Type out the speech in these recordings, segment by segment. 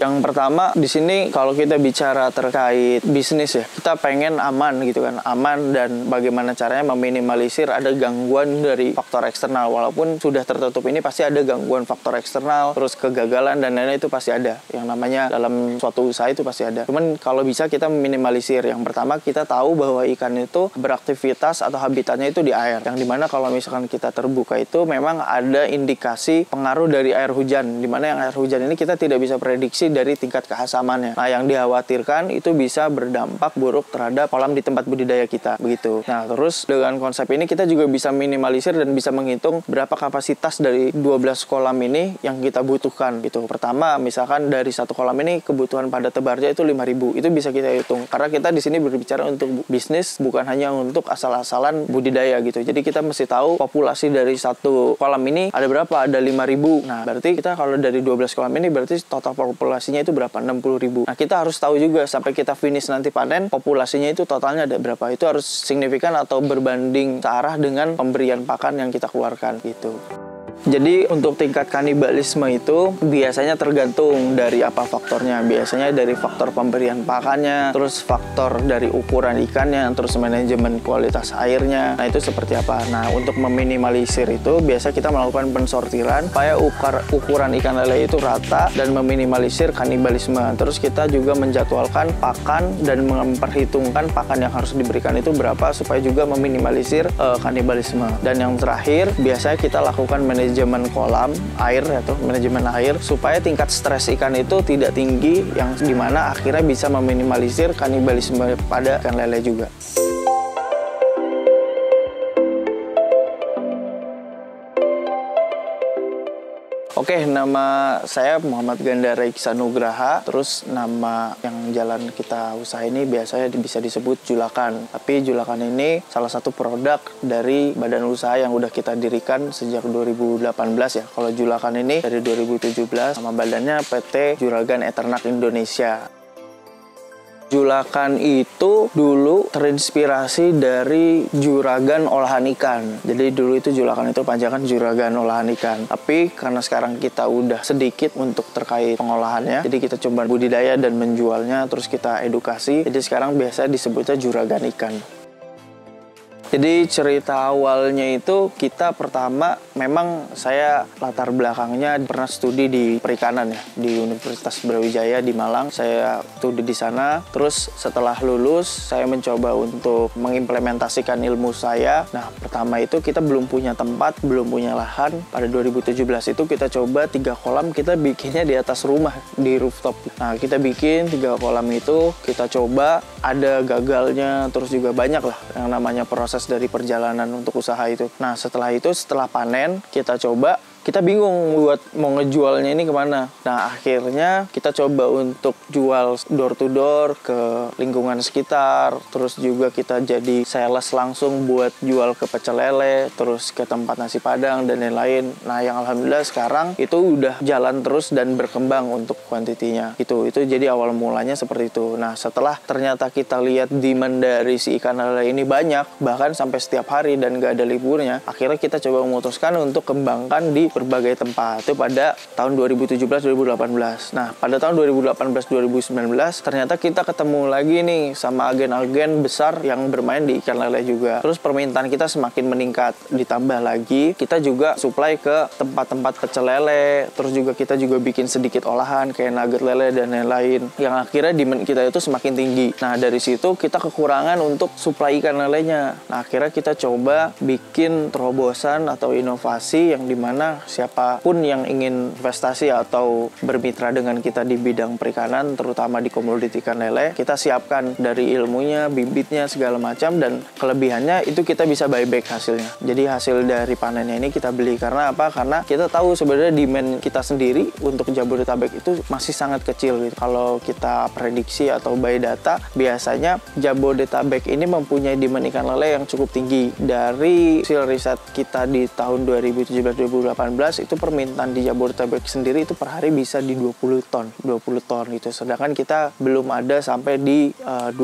Yang pertama di sini kalau kita bicara terkait bisnis ya, kita pengen aman gitu kan, aman dan bagaimana caranya meminimalisir ada gangguan dari faktor eksternal. Walaupun sudah tertutup ini pasti ada gangguan faktor eksternal, terus kegagalan dan lain-lain itu pasti ada. Yang namanya dalam suatu usaha itu pasti ada. Cuman kalau bisa kita meminimalisir. Yang pertama kita tahu bahwa ikan itu beraktivitas atau habitatnya itu di air. Yang dimana kalau misalkan kita terbuka itu memang ada indikasi pengaruh dari air hujan. Dimana yang air hujan ini kita tidak bisa prediksi dari tingkat keasamannya. Nah, yang dikhawatirkan itu bisa berdampak buruk terhadap kolam di tempat budidaya kita, begitu. Nah, terus dengan konsep ini kita juga bisa minimalisir dan bisa menghitung berapa kapasitas dari 12 kolam ini yang kita butuhkan, gitu. Pertama, misalkan dari satu kolam ini kebutuhan pada tebarnya itu 5.000, itu bisa kita hitung. Karena kita di sini berbicara untuk bisnis, bukan hanya untuk asal-asalan budidaya, gitu. Jadi kita mesti tahu populasi dari satu kolam ini ada berapa, ada 5.000. Nah, berarti kita kalau dari 12 kolam ini berarti total populasinya itu berapa? 60.000. Nah, kita harus tahu juga sampai kita finish nanti panen, populasinya itu totalnya ada berapa. Itu harus signifikan atau berbanding searah dengan pemberian pakan yang kita keluarkan gitu. Jadi untuk tingkat kanibalisme itu biasanya tergantung dari apa faktornya. Biasanya dari faktor pemberian pakannya, terus faktor dari ukuran ikannya, terus manajemen kualitas airnya. Nah, itu seperti apa? Nah, untuk meminimalisir itu biasa kita melakukan pensortiran supaya ukuran ikan lele itu rata dan meminimalisir kanibalisme. Terus kita juga menjadwalkan pakan dan memperhitungkan pakan yang harus diberikan itu berapa supaya juga meminimalisir kanibalisme. Dan yang terakhir biasanya kita lakukan manajemen kolam air atau manajemen air supaya tingkat stres ikan itu tidak tinggi, yang dimana akhirnya bisa meminimalisir kanibalisme pada ikan lele juga. Oke, nama saya Muhammad Gandara Iksanugraha. Terus nama yang jalan kita usaha ini biasanya bisa disebut Julakan. Tapi Julakan ini salah satu produk dari badan usaha yang udah kita dirikan sejak 2018 ya. Kalau Julakan ini dari 2017, nama badannya PT Juragan Eternak Indonesia. Julakan itu dulu terinspirasi dari juragan olahan ikan. Jadi dulu itu Julakan itu panjangan juragan olahan ikan. Tapi karena sekarang kita udah sedikit untuk terkait pengolahannya, jadi kita coba budidaya dan menjualnya, terus kita edukasi. Jadi sekarang biasa disebutnya juragan ikan. Jadi cerita awalnya itu kita pertama memang saya latar belakangnya pernah studi di perikanan ya di Universitas Brawijaya di Malang. Saya studi di sana. Terus setelah lulus saya mencoba untuk mengimplementasikan ilmu saya. Nah, pertama itu kita belum punya tempat, belum punya lahan. Pada 2017 itu kita coba 3 kolam kita bikinnya di atas rumah di rooftop. Nah, kita bikin 3 kolam itu, kita coba, ada gagalnya, terus juga banyak lah yang namanya proses dari perjalanan untuk usaha itu. Nah, setelah itu, setelah panen, kita coba, kita bingung buat mau ngejualnya ini kemana. Nah, akhirnya kita coba untuk jual door to door ke lingkungan sekitar. Terus juga kita jadi sales langsung buat jual ke pecel lele, terus ke tempat nasi padang dan lain-lain. Nah, yang alhamdulillah sekarang itu udah jalan terus dan berkembang untuk kuantitinya. Itu jadi awal mulanya seperti itu. Nah, setelah ternyata kita lihat demand dari si ikan lele ini banyak, bahkan sampai setiap hari dan gak ada liburnya, akhirnya kita coba memutuskan untuk kembangkan di berbagai tempat. Itu pada tahun 2017-2018. Nah, pada tahun 2018-2019 ternyata kita ketemu lagi nih sama agen-agen besar yang bermain di ikan lele juga. Terus permintaan kita semakin meningkat. Ditambah lagi kita juga supply ke tempat-tempat pecel lele. Terus juga kita juga bikin sedikit olahan kayak nugget lele dan lain-lain. Yang akhirnya demand kita itu semakin tinggi. Nah, dari situ kita kekurangan untuk supply ikan lelenya. Nah, akhirnya kita coba bikin terobosan atau inovasi yang dimana siapapun yang ingin investasi atau bermitra dengan kita di bidang perikanan, terutama di komoditi ikan lele, kita siapkan dari ilmunya, bibitnya, segala macam, dan kelebihannya itu kita bisa buyback hasilnya. Jadi hasil dari panennya ini kita beli. Karena apa? Karena kita tahu sebenarnya demand kita sendiri untuk Jabodetabek itu masih sangat kecil gitu. Kalau kita prediksi atau by data, biasanya Jabodetabek ini mempunyai demand ikan lele yang cukup tinggi. Dari hasil riset kita di tahun 2017-2018 itu permintaan di Jabodetabek sendiri itu per hari bisa di 20 ton gitu. Sedangkan kita belum ada sampai di 2%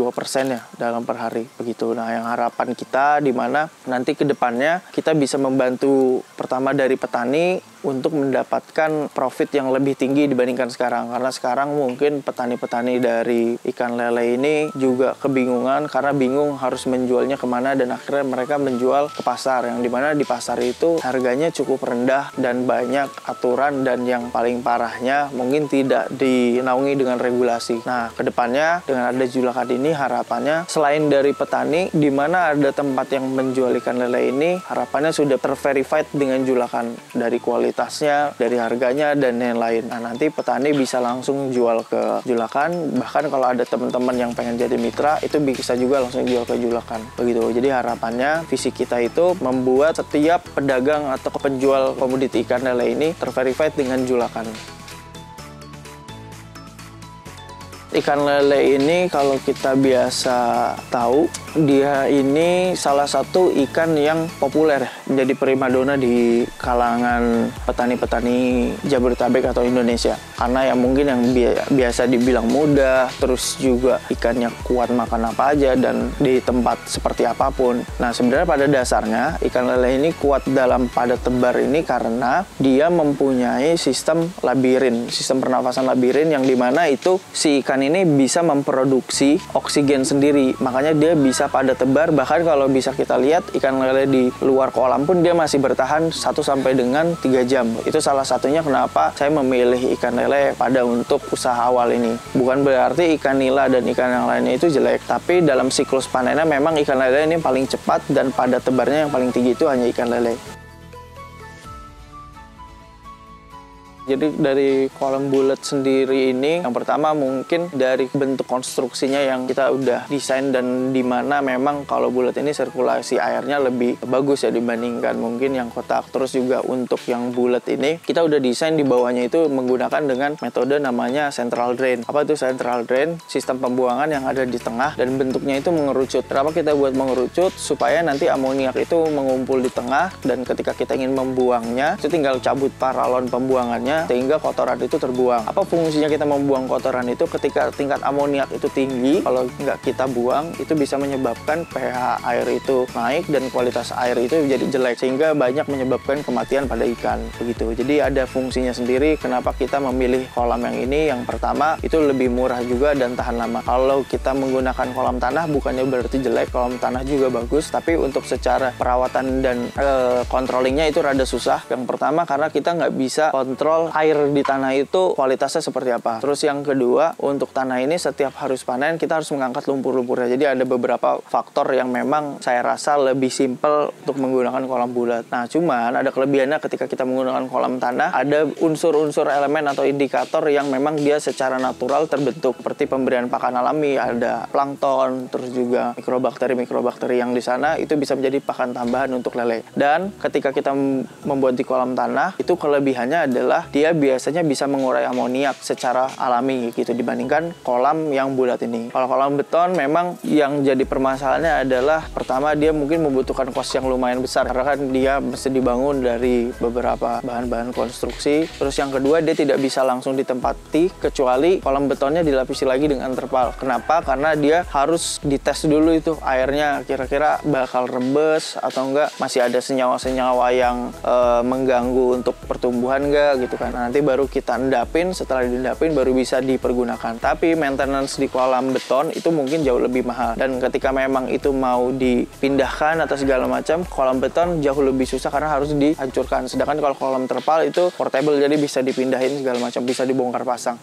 ya dalam per hari begitu. Nah, yang harapan kita di mana nanti ke depannya kita bisa membantu pertama dari petani untuk mendapatkan profit yang lebih tinggi dibandingkan sekarang. Karena sekarang mungkin petani-petani dari ikan lele ini juga kebingungan karena bingung harus menjualnya kemana, dan akhirnya mereka menjual ke pasar, yang dimana di pasar itu harganya cukup rendah dan banyak aturan, dan yang paling parahnya mungkin tidak dinaungi dengan regulasi. Nah, kedepannya dengan ada julakan ini harapannya selain dari petani, di mana ada tempat yang menjual ikan lele ini, harapannya sudah terverified dengan julakan dari kualitasnya, dari harganya, dan lain-lain. Nah, nanti petani bisa langsung jual ke julakan. Bahkan kalau ada teman-teman yang pengen jadi mitra, itu bisa juga langsung jual ke julakan. Begitu. Jadi harapannya visi kita itu membuat setiap pedagang atau penjual komoditi ikan lele ini terverified dengan julakan. Ikan lele ini kalau kita biasa tahu, dia ini salah satu ikan yang populer jadi primadona di kalangan petani-petani Jabodetabek atau Indonesia. Karena yang mungkin yang biasa dibilang mudah, terus juga ikannya kuat makan apa aja dan di tempat seperti apapun. Nah, sebenarnya pada dasarnya ikan lele ini kuat dalam padat tebar ini karena dia mempunyai sistem labirin, sistem pernafasan labirin, yang dimana itu si ikan ini bisa memproduksi oksigen sendiri, makanya dia bisa pada tebar. Bahkan kalau bisa kita lihat ikan lele di luar kolam pun dia masih bertahan 1 sampai dengan 3 jam. Itu salah satunya kenapa saya memilih ikan lele pada untuk usaha awal ini. Bukan berarti ikan nila dan ikan yang lainnya itu jelek, tapi dalam siklus panennya memang ikan lele ini paling cepat dan pada tebarnya yang paling tinggi itu hanya ikan lele. Jadi dari kolam bulat sendiri ini, yang pertama mungkin dari bentuk konstruksinya yang kita udah desain, dan dimana memang kalau bulat ini sirkulasi airnya lebih bagus ya dibandingkan mungkin yang kotak. Terus juga untuk yang bulat ini kita udah desain di bawahnya itu menggunakan dengan metode namanya central drain. Apa itu central drain? Sistem pembuangan yang ada di tengah dan bentuknya itu mengerucut. Kenapa kita buat mengerucut? Supaya nanti amoniak itu mengumpul di tengah, dan ketika kita ingin membuangnya itu tinggal cabut paralon pembuangannya sehingga kotoran itu terbuang. Apa fungsinya kita membuang kotoran itu? Ketika tingkat amoniak itu tinggi, kalau nggak kita buang, itu bisa menyebabkan pH air itu naik dan kualitas air itu jadi jelek, sehingga banyak menyebabkan kematian pada ikan. Begitu. Jadi ada fungsinya sendiri kenapa kita memilih kolam yang ini. Yang pertama, itu lebih murah juga dan tahan lama. Kalau kita menggunakan kolam tanah, bukannya berarti jelek, kolam tanah juga bagus, tapi untuk secara perawatan dan controllingnya itu rada susah. Yang pertama, karena kita nggak bisa kontrol air di tanah itu kualitasnya seperti apa. Terus yang kedua, untuk tanah ini setiap harus panen kita harus mengangkat lumpur-lumpurnya. Jadi ada beberapa faktor yang memang saya rasa lebih simpel untuk menggunakan kolam bulat. Nah, cuman ada kelebihannya ketika kita menggunakan kolam tanah, ada unsur-unsur elemen atau indikator yang memang dia secara natural terbentuk, seperti pemberian pakan alami, ada plankton, terus juga mikrobakteri yang di sana itu bisa menjadi pakan tambahan untuk lele. Dan ketika kita membuat di kolam tanah, itu kelebihannya adalah dia biasanya bisa mengurai amoniak secara alami gitu dibandingkan kolam yang bulat ini. Kalau kolam beton memang yang jadi permasalahannya adalah pertama dia mungkin membutuhkan kos yang lumayan besar karena kan dia mesti dibangun dari beberapa bahan-bahan konstruksi. Terus yang kedua, dia tidak bisa langsung ditempati kecuali kolam betonnya dilapisi lagi dengan terpal. Kenapa? Karena dia harus dites dulu itu airnya kira-kira bakal rembes atau enggak, masih ada senyawa-senyawa yang mengganggu untuk pertumbuhan enggak gitu kan. Nah, nanti baru kita endapin, setelah diendapin baru bisa dipergunakan. Tapi maintenance di kolam beton itu mungkin jauh lebih mahal, dan ketika memang itu mau dipindahkan atau segala macam, kolam beton jauh lebih susah karena harus dihancurkan. Sedangkan kalau kolam terpal itu portable, jadi bisa dipindahin segala macam, bisa dibongkar pasang.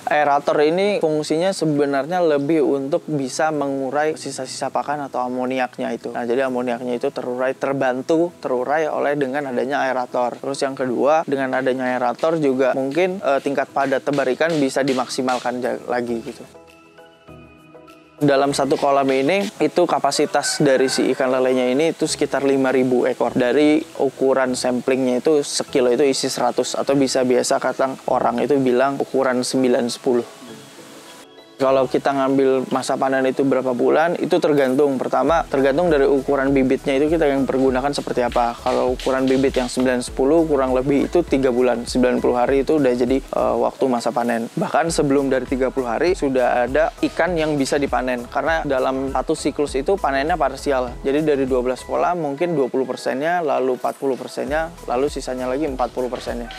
Aerator ini fungsinya sebenarnya lebih untuk bisa mengurai sisa-sisa pakan atau amoniaknya itu. Nah, jadi amoniaknya itu terbantu terurai oleh dengan adanya aerator. Terus yang kedua, dengan adanya aerator juga mungkin tingkat padat tebar ikan bisa dimaksimalkan lagi gitu. Dalam satu kolam ini, itu kapasitas dari si ikan lelenya ini itu sekitar 5.000 ekor. Dari ukuran samplingnya itu sekilo itu isi 100, atau bisa biasa kata orang itu bilang ukuran 9-10. Kalau kita ngambil masa panen itu berapa bulan, itu tergantung. Pertama, tergantung dari ukuran bibitnya itu kita yang pergunakan seperti apa. Kalau ukuran bibit yang 9-10 kurang lebih itu 3 bulan. 90 hari itu udah jadi waktu masa panen. Bahkan sebelum dari 30 hari sudah ada ikan yang bisa dipanen. Karena dalam satu siklus itu panennya parsial. Jadi dari 12 kolam mungkin 20%-nya, lalu 40%-nya, lalu sisanya lagi 40%-nya.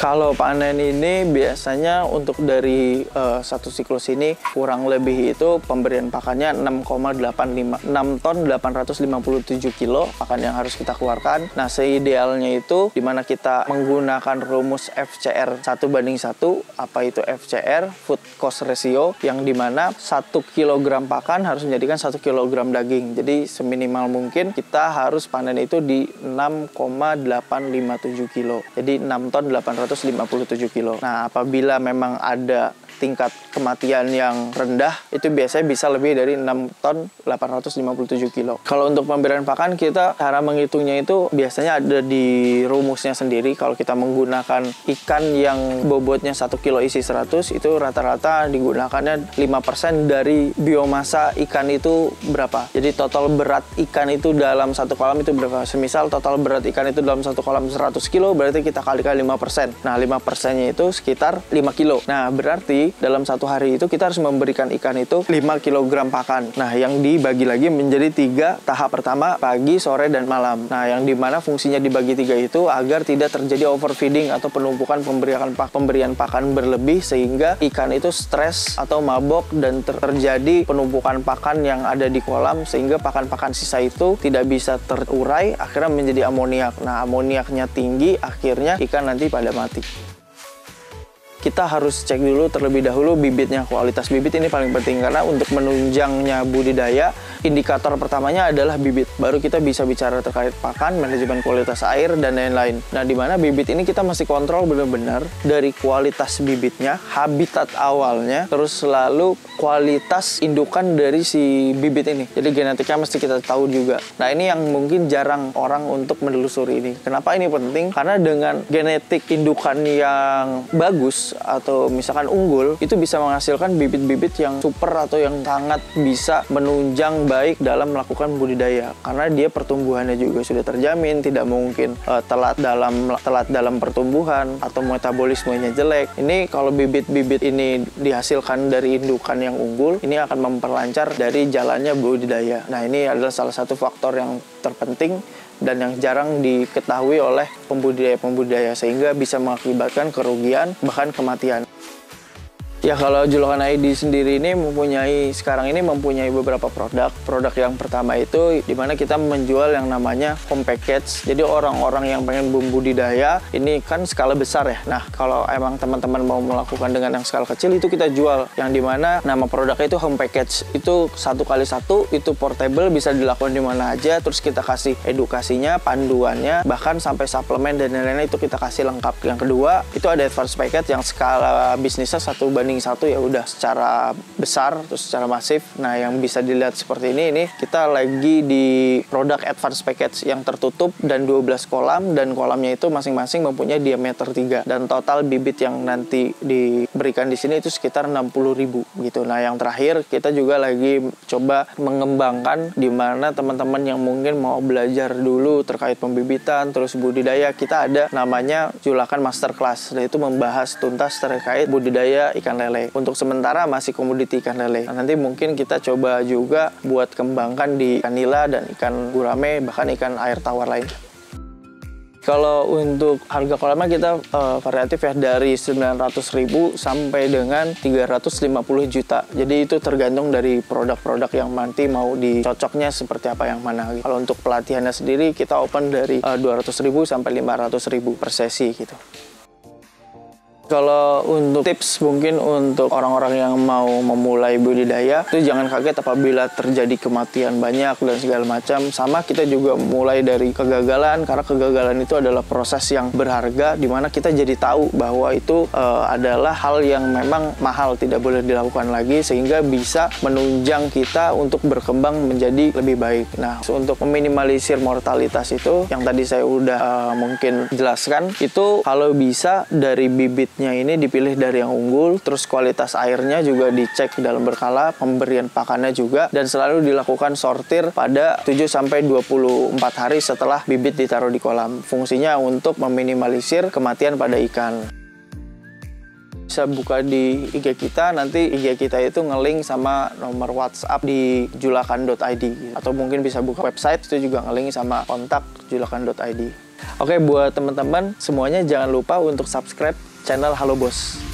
Kalau panen ini biasanya untuk dari satu siklus ini kurang lebih itu pemberian pakannya 6,85 6 ton 857 kilo pakan yang harus kita keluarkan. Nah, seidealnya itu dimana kita menggunakan rumus FCR 1:1. Apa itu FCR? Food Cost Ratio, yang dimana 1 kg pakan harus menjadikan 1 kg daging. Jadi seminimal mungkin kita harus panen itu di 6,857 kilo. Jadi 6 ton 857 kilo. Nah, apabila memang ada tingkat kematian yang rendah, itu biasanya bisa lebih dari 6 ton 857 kilo. Kalau untuk pemberian pakan, kita cara menghitungnya itu biasanya ada di rumusnya sendiri. Kalau kita menggunakan ikan yang bobotnya 1 kilo isi 100, itu rata-rata digunakannya 5% dari biomasa ikan itu berapa. Jadi total berat ikan itu dalam satu kolam itu berapa. Semisal total berat ikan itu dalam satu kolam 100 kilo, berarti kita kalikan 5%. Nah, 5%-nya itu sekitar 5 kilo. Nah, berarti dalam satu hari itu kita harus memberikan ikan itu 5 kg pakan. Nah, yang dibagi lagi menjadi 3 tahap. Pertama, pagi, sore, dan malam. Nah, yang dimana fungsinya dibagi 3 itu agar tidak terjadi overfeeding atau penumpukan pemberian pakan berlebih, sehingga ikan itu stres atau mabok dan terjadi penumpukan pakan yang ada di kolam, sehingga pakan-pakan sisa itu tidak bisa terurai, akhirnya menjadi amoniak. Nah, amoniaknya tinggi, akhirnya ikan nanti pada mati. Kita harus cek dulu terlebih dahulu bibitnya. Kualitas bibit ini paling penting, karena untuk menunjangnya budidaya, indikator pertamanya adalah bibit. Baru kita bisa bicara terkait pakan, manajemen kualitas air, dan lain-lain. Nah, di mana bibit ini kita mesti kontrol benar-benar dari kualitas bibitnya, habitat awalnya, terus selalu kualitas indukan dari si bibit ini. Jadi genetiknya mesti kita tahu juga. Nah, ini yang mungkin jarang orang untuk menelusuri ini. Kenapa ini penting? Karena dengan genetik indukan yang bagus atau misalkan unggul, itu bisa menghasilkan bibit-bibit yang super atau yang sangat bisa menunjang baik dalam melakukan budidaya, karena dia pertumbuhannya juga sudah terjamin, tidak mungkin telat dalam pertumbuhan atau metabolismenya jelek. Ini kalau bibit-bibit ini dihasilkan dari indukan yang unggul, ini akan memperlancar dari jalannya budidaya. Nah, ini adalah salah satu faktor yang terpenting dan yang jarang diketahui oleh pembudidaya-pembudidaya, sehingga bisa mengakibatkan kerugian bahkan kematian. Ya, kalau Julukan ID sendiri ini sekarang ini mempunyai beberapa produk. Produk yang pertama itu dimana kita menjual yang namanya home package. Jadi orang-orang yang pengen membudidaya, ini kan skala besar ya. Nah, kalau emang teman-teman mau melakukan dengan yang skala kecil, itu kita jual. Yang dimana nama produknya itu home package. Itu 1x1, itu portable, bisa dilakukan di mana aja. Terus kita kasih edukasinya, panduannya, bahkan sampai suplemen dan lain-lain itu kita kasih lengkap. Yang kedua, itu ada advance package yang skala bisnisnya 1:1, ya udah secara besar, terus secara masif. Nah, yang bisa dilihat seperti ini kita lagi di produk advance package yang tertutup dan 12 kolam, dan kolamnya itu masing-masing mempunyai diameter 3, dan total bibit yang nanti diberikan di sini itu sekitar 60.000 gitu. Nah, yang terakhir kita juga lagi coba mengembangkan di mana teman-teman yang mungkin mau belajar dulu terkait pembibitan terus budidaya, kita ada namanya Julakan Masterclass. Nah, itu membahas tuntas terkait budidaya ikan lele. Untuk sementara masih komoditi ikan lele. Nah, nanti mungkin kita coba juga buat kembangkan di ikan nila dan ikan gurame, bahkan ikan air tawar lain. Kalau untuk harga kolamnya kita variatif ya, dari 900.000 sampai dengan 350 juta. Jadi itu tergantung dari produk-produk yang nanti mau dicocoknya seperti apa yang mana. Kalau untuk pelatihannya sendiri kita open dari 200.000 sampai 500.000 per sesi gitu. Kalau untuk tips mungkin untuk orang-orang yang mau memulai budidaya, itu jangan kaget apabila terjadi kematian banyak dan segala macam. Sama kita juga mulai dari kegagalan, karena kegagalan itu adalah proses yang berharga, dimana kita jadi tahu bahwa itu adalah hal yang memang mahal, tidak boleh dilakukan lagi, sehingga bisa menunjang kita untuk berkembang menjadi lebih baik. Nah, untuk meminimalisir mortalitas itu, yang tadi saya udah mungkin jelaskan, itu kalau bisa dari bibit bibitnya ini dipilih dari yang unggul, terus kualitas airnya juga dicek dalam berkala, pemberian pakannya juga, dan selalu dilakukan sortir pada 7-24 hari setelah bibit ditaruh di kolam. Fungsinya untuk meminimalisir kematian pada ikan. Bisa buka di IG kita, nanti IG kita itu nge-link sama nomor WhatsApp di julakan.id, atau mungkin bisa buka website, itu juga nge-link sama kontak julakan.id. Oke, buat teman-teman semuanya jangan lupa untuk subscribe channel Halo Bos.